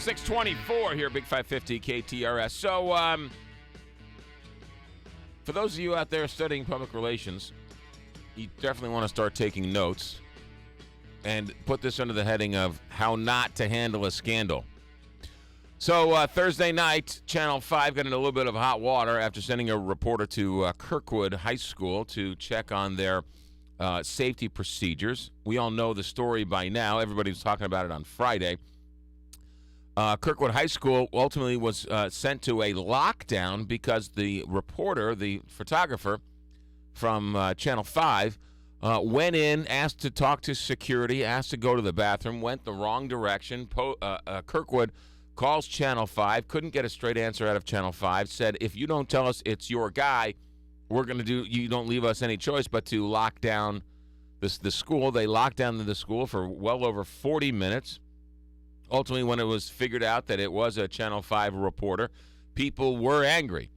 624 here, Big 550 KTRS. So, for those of you out there studying public relations, you definitely want to start taking notes and put this under the heading of how not to handle a scandal. So, Thursday night, Channel 5 got in a little bit of hot water after sending a reporter to Kirkwood High School to check on their safety procedures. We all know the story by now. Everybody was talking about it on Friday. Kirkwood High School ultimately was sent to a lockdown because the reporter, the photographer from Channel 5, went in, asked to talk to security, asked to go to the bathroom, went the wrong direction. Kirkwood calls Channel 5, couldn't get a straight answer out of Channel 5, said, if you don't tell us it's your guy, we're going to do, you don't leave us any choice but to lock down the school. They locked down the school for well over 40 minutes. Ultimately, when it was figured out that it was a Channel 5 reporter, people were angry.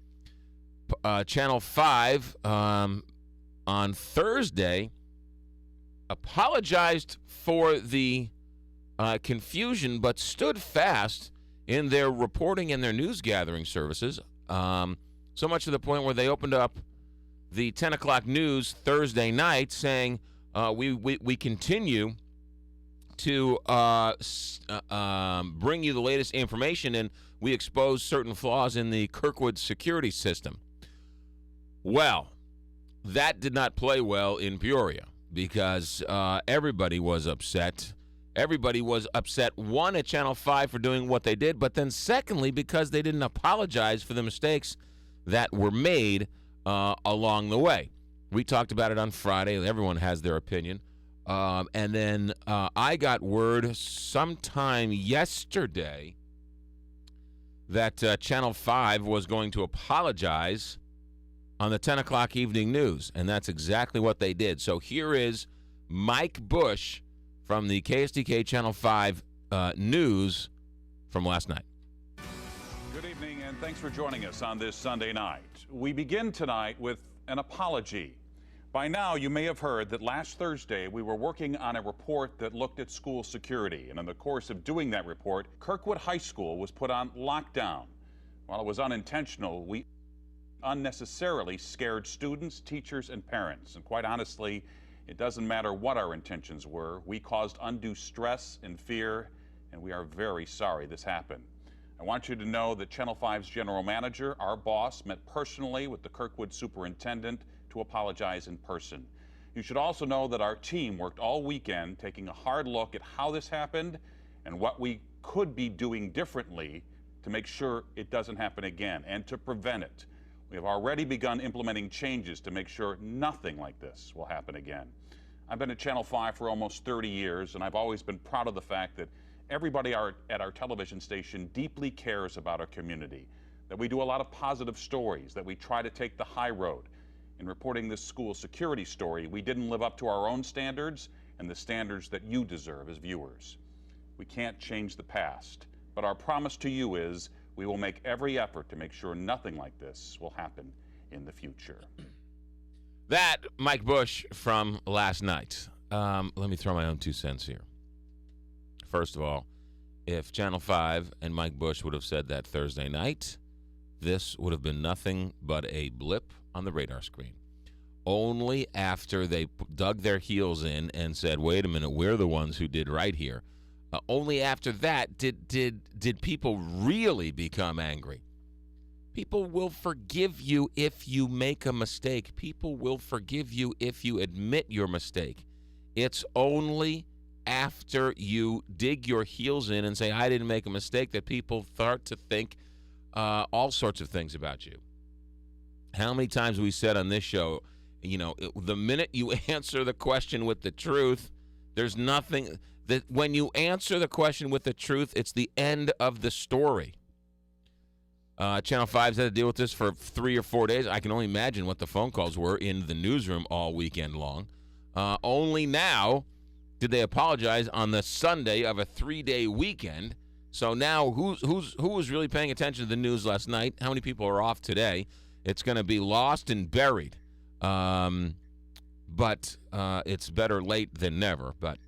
Channel 5 on Thursday apologized for the confusion, but stood fast in their reporting and their news gathering services, so much to the point where they opened up the 10 o'clock news Thursday night saying, we continue to bring you the latest information, and we expose certain flaws in the Kirkwood security system. Well, that did not play well in Peoria because everybody was upset. Everybody was upset, one, at Channel 5 for doing what they did, but then secondly, because they didn't apologize for the mistakes that were made along the way. We talked about it on Friday. Everyone has their opinion. And then I got word sometime yesterday that Channel 5 was going to apologize on the 10 o'clock evening news, and that's exactly what they did. So here is Mike Bush from the KSDK Channel 5 news from last night. Good evening, and thanks for joining us on this Sunday night. We begin tonight with an apology. By now, you may have heard that last Thursday we were working on a report that looked at school security, and in the course of doing that report, Kirkwood High School was put on lockdown. While it was unintentional, we unnecessarily scared students, teachers, and parents. And quite honestly, it doesn't matter what our intentions were. We caused undue stress and fear, and we are very sorry this happened. I want you to know that Channel 5's general manager, our boss, met personally with the Kirkwood superintendent to apologize in person. You should also know that our team worked all weekend taking a hard look at how this happened and what we could be doing differently to make sure it doesn't happen again and to prevent it. We have already begun implementing changes to make sure nothing like this will happen again. I've been at Channel 5 for almost 30 years, and I've always been proud of the fact that everybody at our television station deeply cares about our community, that we do a lot of positive stories, that we try to take the high road. In reporting this school security story, we didn't live up to our own standards and the standards that you deserve as viewers. We can't change the past, but our promise to you is we will make every effort to make sure nothing like this will happen in the future. That, Mike Bush from last night. Let me throw my own 2 cents here. First of all, if Channel 5 and Mike Bush would have said that Thursday night, this would have been nothing but a blip on the radar screen. Only after they dug their heels in and said, wait a minute, we're the ones who did right here. Only after that did people really become angry. People will forgive you if you make a mistake. People will forgive you if you admit your mistake. It's only after you dig your heels in and say, I didn't make a mistake, that people start to think all sorts of things about you. How many times have we said on this show, the minute you answer the question with the truth, there's nothing that when you answer the question with the truth, it's the end of the story. Channel 5's had to deal with this for 3 or 4 days. I can only imagine what the phone calls were in the newsroom all weekend long. Only now did they apologize on the Sunday of a 3-day weekend. So now who was really paying attention to the news last night? How many people are off today? It's going to be lost and buried. But it's better late than never. But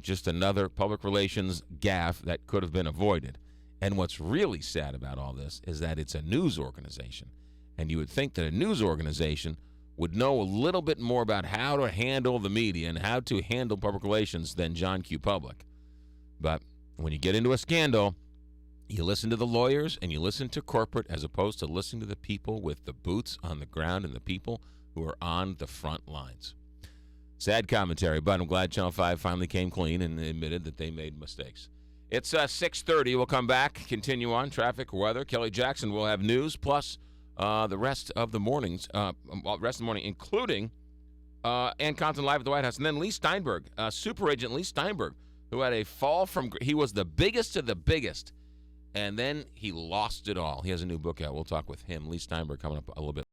Just another public relations gaffe that could have been avoided. And what's really sad about all this is that it's a news organization. And you would think that a news organization would know a little bit more about how to handle the media and how to handle public relations than John Q. Public. But when you get into a scandal, you listen to the lawyers and you listen to corporate as opposed to listening to the people with the boots on the ground and the people who are on the front lines. Sad commentary, but I'm glad Channel 5 finally came clean and admitted that they made mistakes. It's 6:30. We'll come back, continue on traffic, weather. Kelly Jackson will have news, plus the rest of the morning, including Ann Compton live at the White House, and then Lee Steinberg, super agent Lee Steinberg, who had a fall from. He was the biggest of the biggest, and then he lost it all. He has a new book out. We'll talk with him, Lee Steinberg, coming up a little bit.